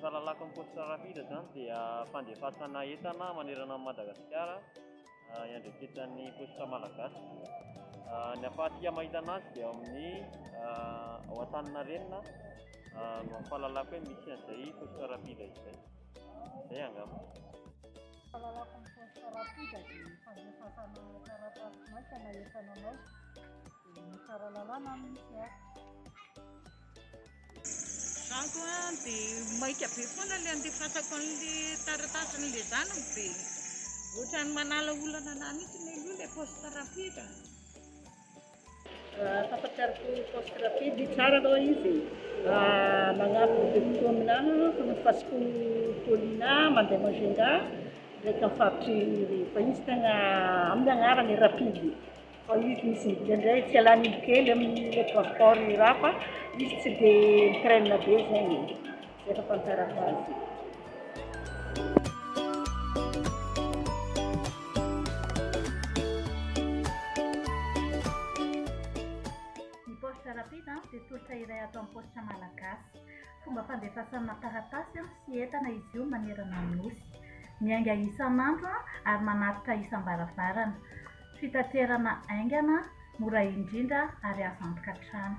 fahalalako ny poste rapide zany dia fandefasana entana manerana an'i Madagasikara iandreketan'ny poste malagasy. Ny ahafahantsika mahita anazy dia amin'ny ao Antaninarenina no fahalalako hoe misy an'izay poste rapide izay. Izay angamba. Fahalalako ny poste rapide dia fandefasana taratasy maika na entananao dia ny tsara lalàna misy ahy. Zako dia maika be foana ilay andefasako an'ilay taratasin'ilay zanany be. Ohatrany manala olana anahy mihitsy ilay poste rapide. Fahafantarako poste rapide tsara aloha izy. Magnampy be kokoa aminahy fanafasiko paulina mandeha Majunga ndraika amin'ny faritry rehefa izy tegna amin'ny agnarany rapide. Fa izy misy indraindray tsy alan'ilo kely amin'ny transport raha fa izy tsy dia mitraîne be zegny. Zay fahafantarako azy. Ny poste rapide dia tolotra iray ato amin'ny poste malagasy. Fomba fandefasana taratasy sy entana izy io manerana ny nosy. Miainga isan'andro ary manatitra isam-baravarana. Fitaterana aingana, mora indrindra ary azo antoka hatrany.